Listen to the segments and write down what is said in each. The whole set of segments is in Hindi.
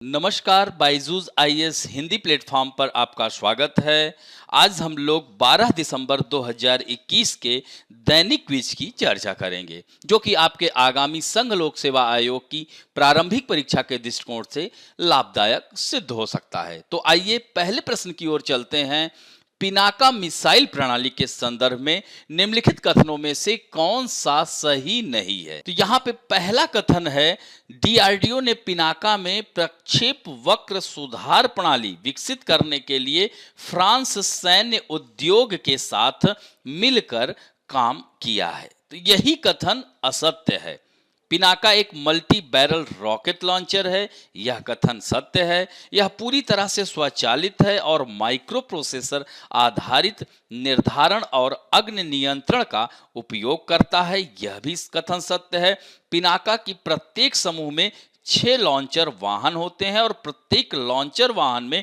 नमस्कार, बायजूस आईएएस हिंदी प्लेटफॉर्म पर आपका स्वागत है। आज हम लोग 12 दिसंबर 2021 के दैनिक क्विज की चर्चा करेंगे, जो कि आपके आगामी संघ लोक सेवा आयोग की प्रारंभिक परीक्षा के दृष्टिकोण से लाभदायक सिद्ध हो सकता है। तो आइए पहले प्रश्न की ओर चलते हैं। पिनाका मिसाइल प्रणाली के संदर्भ में निम्नलिखित कथनों में से कौन सा सही नहीं है? तो यहाँ पे पहला कथन है, डीआरडीओ ने पिनाका में प्रक्षेप वक्र सुधार प्रणाली विकसित करने के लिए फ्रांस सैन्य उद्योग के साथ मिलकर काम किया है। तो यही कथन असत्य है। पिनाका एक मल्टी बैरल रॉकेट लॉन्चर है, यह कथन सत्य है। यह पूरी तरह से स्वचालित है और माइक्रो प्रोसेसर आधारित निर्धारण और अग्नि नियंत्रण का उपयोग करता है, यह भी कथन सत्य है। पिनाका की प्रत्येक समूह में 6 लॉन्चर वाहन होते हैं और प्रत्येक लॉन्चर वाहन में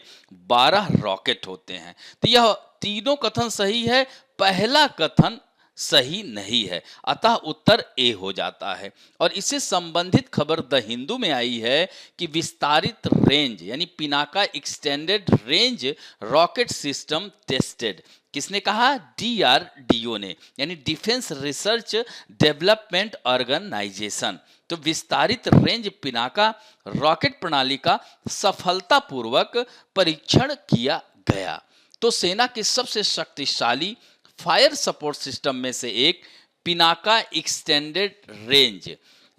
12 रॉकेट होते हैं। तो यह तीनों कथन सही है, पहला कथन सही नहीं है, अतः उत्तर ए हो जाता है। और इससे संबंधित खबर द हिंदू में आई है कि विस्तारित रेंज यानी Pinaka extended range rocket system tested. किसने कहा? डीआरडीओ ने, यानी डिफेंस रिसर्च डेवलपमेंट ऑर्गेनाइजेशन। तो विस्तारित रेंज पिनाका रॉकेट प्रणाली का सफलतापूर्वक परीक्षण किया गया। तो सेना के सबसे शक्तिशाली फायर सपोर्ट सिस्टम में से एक पिनाका एक्सटेंडेड रेंज,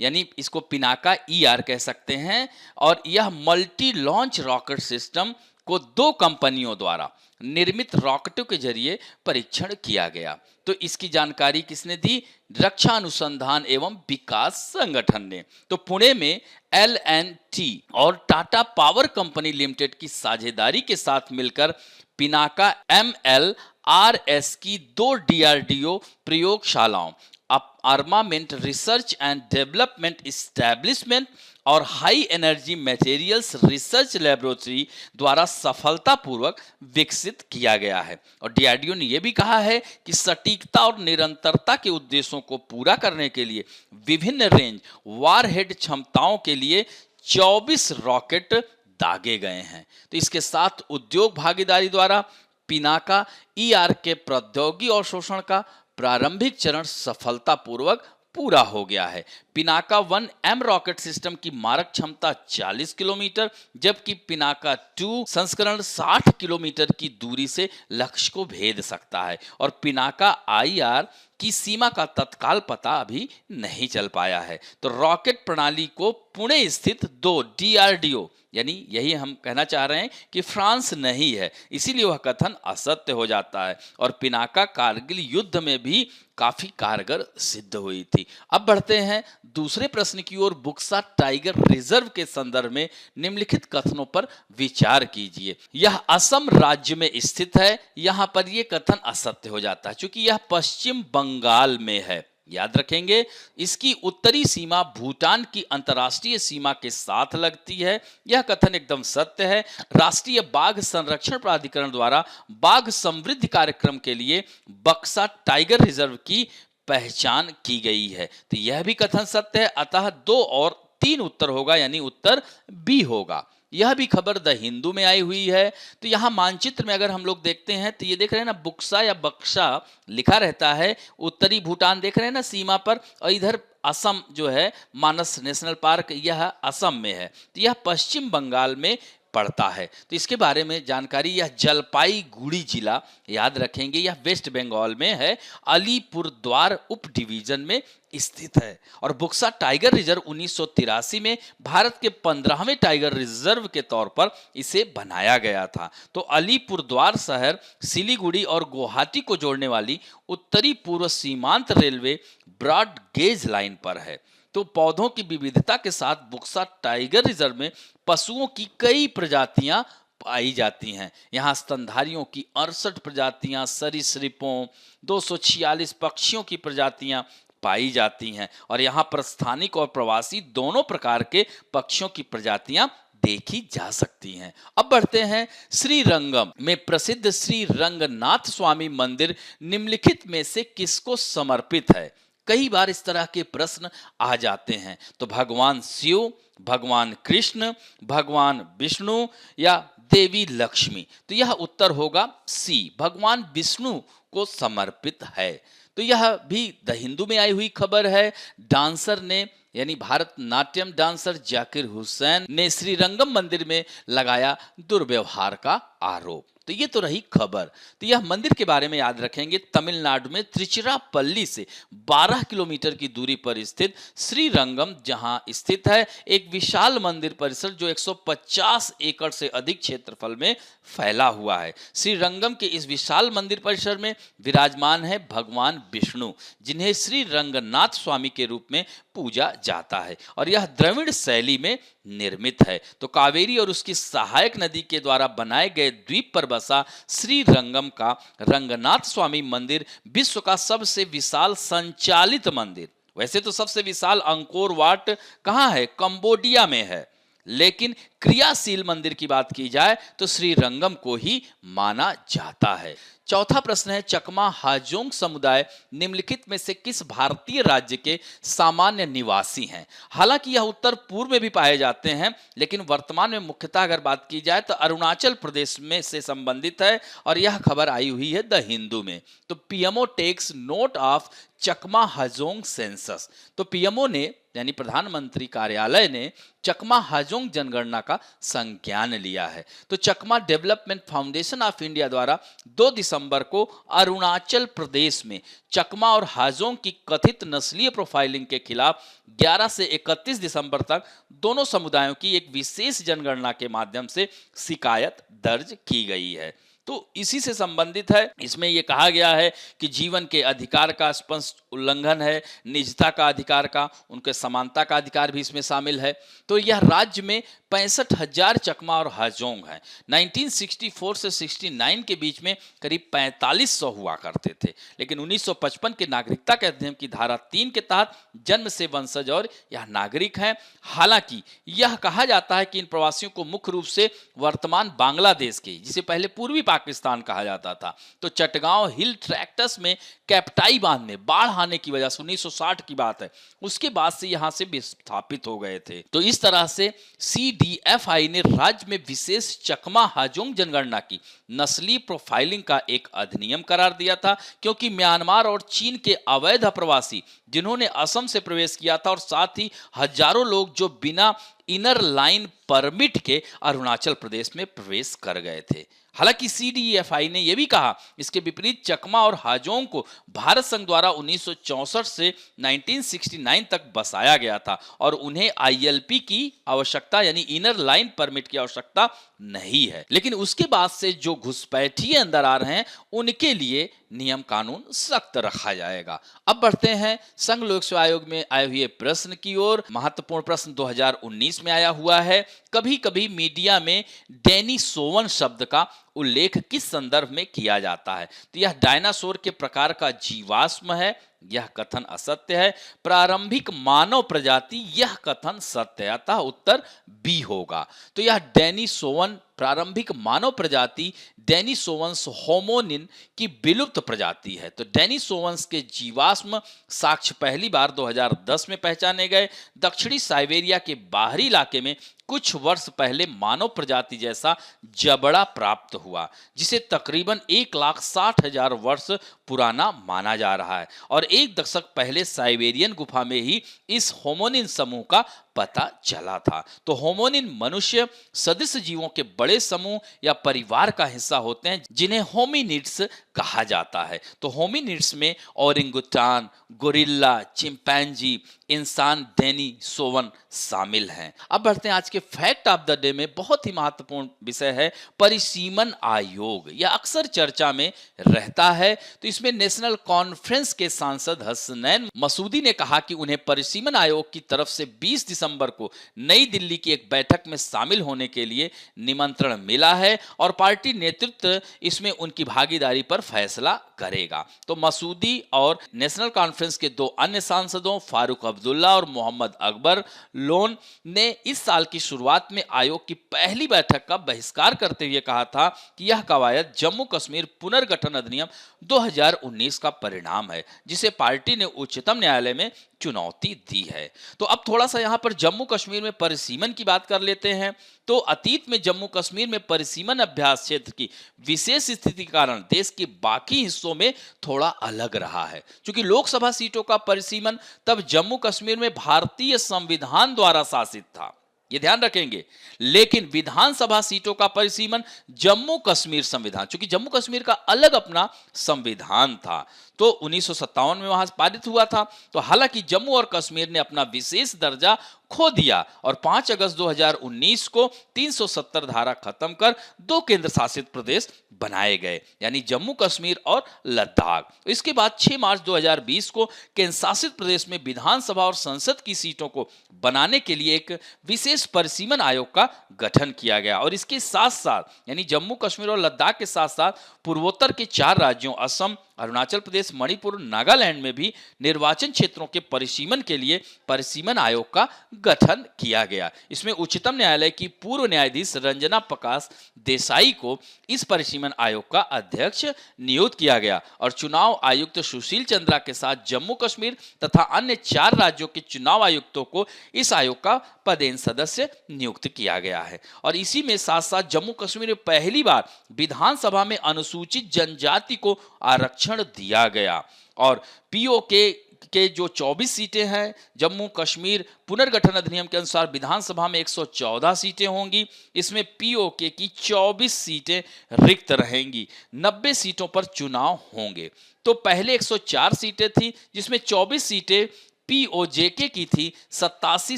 यानी इसको पिनाका ईआर कह सकते हैं, और यह मल्टी लॉन्च रॉकेट सिस्टम को 2 कंपनियों द्वारा निर्मित रॉकेटों के जरिए परीक्षण किया गया। तो इसकी जानकारी किसने दी? रक्षा अनुसंधान एवं विकास संगठन ने। तो पुणे में एल&टी और टाटा पावर कंपनी लिमिटेड की साझेदारी के साथ मिलकर पिनाका MLRS की 2 डीआरडीओ प्रयोगशालाओं, armament research and development establishment और high energy materials research laboratory द्वारा सफलतापूर्वक विकसित किया गया है। और डीआरडीओ ने यह भी कहा है कि सटीकता और निरंतरता के उद्देश्यों को पूरा करने के लिए विभिन्न रेंज वारहेड क्षमताओं के लिए 24 रॉकेट दागे गए हैं। तो इसके साथ उद्योग भागीदारी द्वारा पिनाका ईआर के प्रौद्योगिकी और शोषण का प्रारंभिक चरण सफलतापूर्वक पूरा हो गया है। पिनाका 1M रॉकेट सिस्टम की मारक क्षमता 40 किलोमीटर, जबकि पिनाका 2 संस्करण 60 किलोमीटर की दूरी से लक्ष्य को भेद सकता है। और पिनाका आईआर की सीमा का तत्काल पता अभी नहीं चल पाया है। तो रॉकेट प्रणाली को पुणे स्थित 2 डीआरडीओ, यानी यही हम कहना चाह रहे हैं कि फ्रांस नहीं है, इसीलिए वह कथन असत्य हो जाता है। और पिनाका कारगिल युद्ध में भी काफी कारगर सिद्ध हुई थी। अब बढ़ते हैं दूसरे प्रश्न की ओर। बुक्सा टाइगर रिजर्व के संदर्भ में निम्नलिखित कथनों पर विचार कीजिए। यह असम राज्य में स्थित है, यहां पर यह कथन असत्य हो जाता है क्योंकि यह पश्चिम बंगाल में है। याद रखेंगे, इसकी उत्तरी सीमा भूटान की अंतर्राष्ट्रीय सीमा के साथ लगती है, यह कथन एकदम सत्य है। राष्ट्रीय बाघ संरक्षण प्राधिकरण द्वारा बाघ समृद्धि कार्यक्रम के लिए बक्सा टाइगर रिजर्व की पहचान की गई है, तो यह भी कथन सत्य है। अतः 2 और 3 उत्तर होगा, यानी उत्तर बी होगा। यह भी खबर द हिंदू में आई हुई है। तो यहाँ मानचित्र में अगर हम लोग देखते हैं तो ये देख रहे हैं ना, बुक्सा या बक्सा लिखा रहता है, उत्तरी भूटान देख रहे हैं ना सीमा पर, और इधर असम जो है मानस नेशनल पार्क, यह असम में है। तो यह पश्चिम बंगाल में पड़ता है। तो इसके बारे में जानकारी, यह जलपाईगुड़ी जिला, याद रखेंगे, यह वेस्ट बंगाल में है, अलीपुरद्वार उप डिवीजन में स्थित है। और बुक्सा टाइगर रिजर्व 1983 में भारत के 15वें टाइगर रिजर्व के तौर पर इसे बनाया गया था। तो अलीपुरद्वार शहर सिलीगुड़ी और गुवाहाटी को जोड़ने वाली उत्तरी पूर्व सीमांत रेलवे ब्रॉड गेज लाइन पर है। तो पौधों की विविधता के साथ बुक्सा टाइगर रिजर्व में पशुओं की कई प्रजातियां पाई जाती हैं। यहाँ स्तनधारियों की 68 प्रजातियां, सरीसृपों 246 पक्षियों की प्रजातियां पाई जाती हैं। और यहाँ पर स्थानिक और प्रवासी दोनों प्रकार के पक्षियों की प्रजातियां देखी जा सकती हैं। अब बढ़ते हैं श्रीरंगम में प्रसिद्ध श्री रंगनाथ स्वामी मंदिर निम्नलिखित में से किसको समर्पित है? कई बार इस तरह के प्रश्न आ जाते हैं। तो भगवान शिव, भगवान कृष्ण, भगवान विष्णु या देवी लक्ष्मी? तो यह उत्तर होगा सी, भगवान विष्णु को समर्पित है। तो यह भी द हिंदू में आई हुई खबर है। डांसर ने यानी भारतनाट्यम डांसर जाकिर हुसैन ने श्रीरंगम मंदिर में लगाया दुर्व्यवहार का आरोप। तो ये तो रही खबर। तो यह मंदिर के बारे में याद रखेंगे, तमिलनाडु में त्रिचिरापल्ली से 12 किलोमीटर की दूरी पर स्थित श्रीरंगम जहां स्थित है एक विशाल मंदिर परिसर जो 150 एकड़ से अधिक क्षेत्रफल में फैला हुआ है। श्रीरंगम के इस विशाल मंदिर परिसर में विराजमान है भगवान विष्णु, जिन्हें श्री रंगनाथ स्वामी के रूप में पूजा जाता है और यह द्रविड़ शैली में निर्मित है। तो कावेरी और उसकी सहायक नदी के द्वारा बनाए गए द्वीप पर बसा श्री रंगम का रंगनाथ स्वामी मंदिर विश्व का सबसे विशाल संचालित मंदिर। वैसे तो सबसे विशाल अंकोर वाट कहाँ है? कंबोडिया में है, लेकिन क्रियाशील मंदिर की बात की जाए तो श्री रंगम को ही माना जाता है। चौथा प्रश्न है, चकमा हाजोंग समुदाय निम्नलिखित में से किस भारतीय राज्य के सामान्य निवासी हैं? हालांकि यह उत्तर पूर्व में भी पाए जाते हैं, लेकिन वर्तमान में मुख्यतः अगर बात की जाए तो अरुणाचल प्रदेश में से संबंधित है और यह खबर आई हुई है द हिंदू में। तो PMO takes note of Chakma Hajong census. तो पीएमओ ने यानी प्रधानमंत्री कार्यालय ने चकमा हाजोंग जनगणना का संज्ञान लिया है। तो चकमा डेवलपमेंट फाउंडेशन ऑफ इंडिया द्वारा 2 दिसंबर को अरुणाचल प्रदेश में चकमा और हाजोंग की कथित नस्लीय प्रोफाइलिंग के खिलाफ 11 से 31 दिसंबर तक दोनों समुदायों की एक विशेष जनगणना के माध्यम से शिकायत दर्ज की गई है। तो इसी से संबंधित है। इसमें यह कहा गया है कि जीवन के अधिकार का स्पष्ट उल्लंघन है, निजता का अधिकार का, उनके समानता का अधिकार भी इसमें शामिल है। तो यह राज्य में 65,000 चकमा और हाजोंग हैं। 1964 से 69 के बीच में करीब 4500 हुआ करते थे, लेकिन 1955 के नागरिकता के अधिनियम की धारा 3 के तहत जन्म से वंशज और यह नागरिक हैं। हालांकि यह कहा जाता है कि इन प्रवासियों को मुख्य रूप से वर्तमान बांग्लादेश के, जिसे पहले पूर्वी पाकिस्तान कहा जाता था, तो चटगांव हिल ट्रैक्टस में कैप्टाई बांध में बाढ़ आने की वजह से 1960 की बात है, उसके बाद से यहां से विस्थापित हो गए थे। तो इस तरह से CDFI ने राज्य में विशेष चकमा हाजोंग जनगणना की नस्ली प्रोफाइलिंग का एक अधिनियम करार दिया था, क्योंकि म्यांमार और चीन के अवैध प्रवासी जिन्होंने असम से प्रवेश किया था और साथ ही हजारों लोग जो बिना इनर लाइन परमिट के अरुणाचल प्रदेश में प्रवेश कर गए थे। हालांकि CDFI ने यह भी कहा, इसके विपरीत चकमा और हाजोंग को भारत संघ द्वारा 1964 से 1969 तक बसाया गया था और उन्हें ILP की आवश्यकता यानी इनर लाइन परमिट की आवश्यकता नहीं है। लेकिन उसके बाद से जो घुसपैठिए अंदर आ रहे हैं उनके लिए नियम कानून सख्त रखा जाएगा। अब बढ़ते हैं संघ लोक सेवा आयोग में आए हुए प्रश्न की ओर। महत्वपूर्ण प्रश्न 2019 में आया हुआ है। कभी कभी मीडिया में डेनिसोवन शब्द का उल्लेख किस संदर्भ में किया जाता है? तो यह डायनासोर के प्रकार का जीवाश्म है, यह कथन असत्य है। प्रारंभिक मानव प्रजाति, यह कथन सत्य है, अतः उत्तर बी होगा। तो यह डेनिसोवन प्रारंभिक मानव प्रजाति डेनिसोवंस होमोनिन की विलुप्त प्रजाति है। तो डेनिसोवंस के जीवाश्म साक्ष्य पहली बार 2010 में पहचाने गए। दक्षिणी साइबेरिया के बाहरी इलाके में कुछ वर्ष पहले मानव प्रजाति जैसा जबड़ा प्राप्त हुआ, जिसे तकरीबन 1,60,000 वर्ष पुराना माना जा रहा है और 1 दशक पहले साइबेरियन गुफा में ही इस होमोनिन समूह का पता चला था। तो होमोनिन मनुष्य सदृश जीवों के बड़े समूह या परिवार का हिस्सा होते हैं, जिन्हें होमिनिड्स कहा जाता है। तो होमिनिड्स में ओरिंगुटान, गोरिल्ला, चिंपैंजी, इंसान डेनिसोवन शामिल हैं। अब बढ़ते हैं आज के फैक्ट ऑफ द डे में। बहुत ही महत्वपूर्ण विषय है परिसीमन आयोग। यह अक्सर चर्चा में रहता है। तो इसमें नेशनल कॉन्फ्रेंस के सांसद हसनैन मसूदी ने कहा कि उन्हें परिसीमन आयोग की तरफ से 20 दिसंबर को नई दिल्ली की एक बैठक में शामिल होने के लिए निमंत्रण मिला है और पार्टी नेतृत्व इसमें उनकी भागीदारी पर फैसला करेगा। तो मसूदी और नेशनल कॉन्फ्रेंस के दो अन्य सांसदों फारूक अब्दुल्ला और मोहम्मद अकबर लोन ने इस साल की शुरुआत में आयोग की पहली बैठक का बहिष्कार करते हुए कहा था कि यह कवायद जम्मू कश्मीर पुनर्गठन अधिनियम 2019 का परिणाम है, जिसे पार्टी ने उच्चतम न्यायालय में चुनौती दी है। तो अब थोड़ा सा यहाँ पर जम्मू कश्मीर में परिसीमन की बात कर लेते हैं। तो अतीत में जम्मू कश्मीर में परिसीमन अभ्यास क्षेत्र की विशेष स्थिति के कारण देश के बाकी हिस्सों में थोड़ा अलग रहा है। क्योंकि लोकसभा सीटों का परिसीमन तब जम्मू कश्मीर में भारतीय संविधान द्वारा शासित था, ये ध्यान रखेंगे, लेकिन विधानसभा सीटों का परिसीमन जम्मू कश्मीर संविधान, क्योंकि जम्मू कश्मीर का अलग अपना संविधान था, तो 1957 में वहां पारित हुआ था। तो हालांकि जम्मू और कश्मीर ने अपना विशेष दर्जा खो दिया और 5 अगस्त 2019 को 370 धारा खत्म कर 2 केंद्र शासित प्रदेश बनाए गए, यानी जम्मू कश्मीर और लद्दाख। इसके बाद 6 मार्च 2020 को केंद्र शासित प्रदेश में विधानसभा और संसद की सीटों को बनाने के लिए एक विशेष परिसीमन आयोग का गठन किया गया और इसके साथ साथ यानी जम्मू कश्मीर और लद्दाख के साथ साथ पूर्वोत्तर के 4 राज्यों असम, अरुणाचल प्रदेश, मणिपुर, नागालैंड में भी निर्वाचन क्षेत्रों के परिसीमन के लिए परिसीमन आयोग का गठन किया गया। इसमें उच्चतम न्यायालय की पूर्व न्यायाधीश रंजना प्रकाश देसाई को इस परिसीमन आयोग का अध्यक्ष नियुक्त किया गया और चुनाव आयुक्त सुशील चंद्रा के साथ जम्मू कश्मीर तथा अन्य 4 राज्यों के चुनाव आयुक्तों को इस आयोग का पदेन सदस्य नियुक्त किया गया है। और इसी में साथ साथ जम्मू कश्मीर में पहली बार विधानसभा में अनुसूचित जनजाति को आरक्षण दिया गया और पीओके के जो 24 सीटें हैं जम्मू कश्मीर पुनर्गठन अधिनियम के अनुसार विधानसभा में 114 सीटें होंगी, इसमें पीओके की 24 सीटें रिक्त रहेंगी, 90 सीटों पर चुनाव होंगे। तो पहले 104 सीटें थी जिसमें 24 सीटें पीओजेके की थी, 87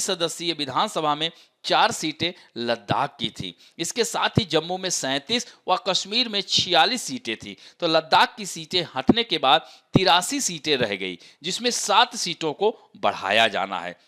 सदस्यीय विधानसभा में 4 सीटें लद्दाख की थी। इसके साथ ही जम्मू में 37 व कश्मीर में 46 सीटें थी। तो लद्दाख की सीटें हटने के बाद 83 सीटें रह गई, जिसमें 7 सीटों को बढ़ाया जाना है।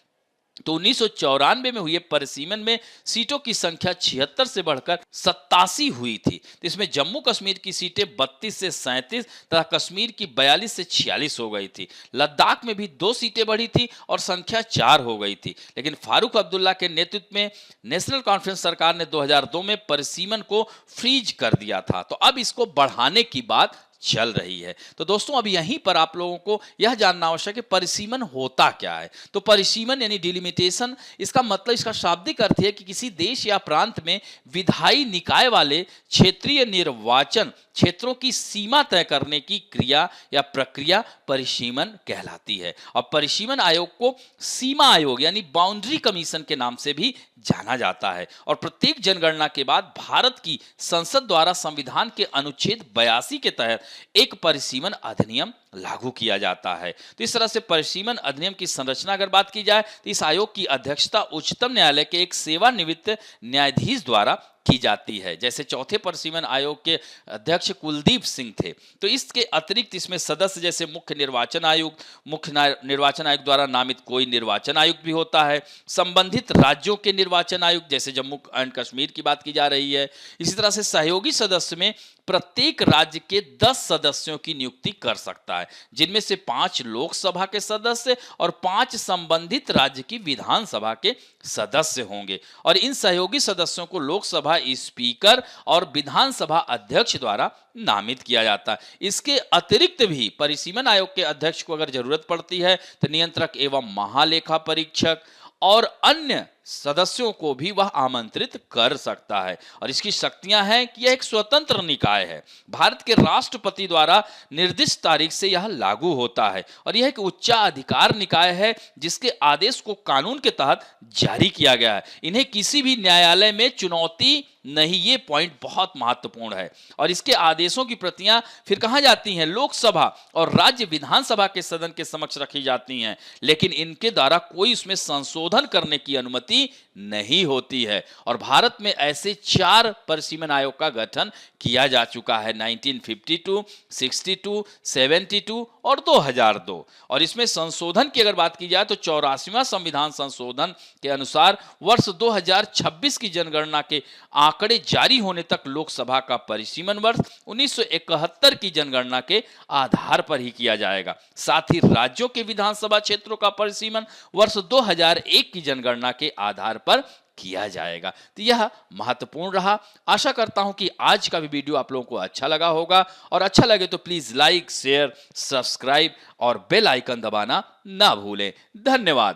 तो 1994 में हुए परिसीमन में सीटों की संख्या 76 से बढ़कर 87 हुई थी। तो इसमें जम्मू कश्मीर की सीटें 32 से 37 तथा कश्मीर की 42 से 46 हो गई थी। लद्दाख में भी 2 सीटें बढ़ी थी और संख्या 4 हो गई थी। लेकिन फारूक अब्दुल्ला के नेतृत्व में नेशनल कॉन्फ्रेंस सरकार ने 2002 में परिसीमन को फ्रीज कर दिया था। तो अब इसको बढ़ाने की बात चल रही है। तो दोस्तों अब यहीं पर आप लोगों को यह जानना आवश्यक है परिसीमन होता क्या है। तो परिसीमन यानी डिलिमिटेशन, इसका मतलब, इसका शाब्दिक अर्थ है कि किसी देश या प्रांत में विधायी निकाय वाले क्षेत्रीय निर्वाचन क्षेत्रों की सीमा तय करने की क्रिया या प्रक्रिया परिसीमन कहलाती है। और परिसीमन आयोग को सीमा आयोग यानी बाउंड्री कमीशन के नाम से भी जाना जाता है। और प्रत्येक जनगणना के बाद भारत की संसद द्वारा संविधान के अनुच्छेद 82 के तहत एक परिसीमन अधिनियम लागू किया जाता है। तो इस तरह से परिसीमन अधिनियम की संरचना अगर बात की जाए तो इस आयोग की अध्यक्षता उच्चतम न्यायालय के एक सेवानिवृत्त न्यायाधीश द्वारा की जाती है। जैसे चौथे परिसीमन आयोग के अध्यक्ष कुलदीप सिंह थे। तो इसके अतिरिक्त इसमें सदस्य जैसे मुख्य निर्वाचन आयुक्त, मुख्य निर्वाचन आयुक्त द्वारा नामित कोई निर्वाचन आयुक्त भी होता है, संबंधित राज्यों के निर्वाचन आयुक्त जैसे जम्मू एंड कश्मीर की बात की जा रही है। इसी तरह से सहयोगी सदस्य में प्रत्येक राज्य के 10 सदस्यों की नियुक्ति कर सकता है, जिनमें से 5 लोकसभा के सदस्य और 5 संबंधित राज्य की विधानसभा के सदस्य होंगे। और इन सहयोगी सदस्यों को लोकसभा स्पीकर और विधानसभा अध्यक्ष द्वारा नामित किया जाता है। इसके अतिरिक्त भी परिसीमन आयोग के अध्यक्ष को अगर जरूरत पड़ती है तो नियंत्रक एवं महालेखा परीक्षक और अन्य सदस्यों को भी वह आमंत्रित कर सकता है। और इसकी शक्तियां हैं कि यह एक स्वतंत्र निकाय है, भारत के राष्ट्रपति द्वारा निर्दिष्ट तारीख से यह लागू होता है और यह एक उच्चाधिकार निकाय है जिसके आदेश को कानून के तहत जारी किया गया है। इन्हें किसी भी न्यायालय में चुनौती नहीं, ये पॉइंट बहुत महत्वपूर्ण है। और इसके आदेशों की प्रतियां फिर कहां जाती हैं? लोकसभा और राज्य विधानसभा के सदन के समक्ष रखी जाती हैं, लेकिन इनके द्वारा कोई उसमें संशोधन करने की अनुमति नहीं होती है। और भारत में ऐसे 4 परिसीमन आयोग का गठन किया जा चुका है, 1952, 62, 72 और 2002। और इसमें संशोधन की अगर बात की जाए तो 84वां संविधान संशोधन के अनुसार वर्ष 2026 की जनगणना के आंकड़े जारी होने तक लोकसभा का परिसीमन वर्ष 1971 की जनगणना के आधार पर ही किया जाएगा। साथ ही राज्यों के विधानसभा क्षेत्रों का परिसीमन वर्ष 2001 की जनगणना के आधार पर किया जाएगा। तो यह महत्वपूर्ण रहा। आशा करता हूं कि आज का भी वीडियो आप लोगों को अच्छा लगा होगा, और अच्छा लगे तो प्लीज लाइक, शेयर, सब्सक्राइब और बेल आइकन दबाना ना भूलें। धन्यवाद।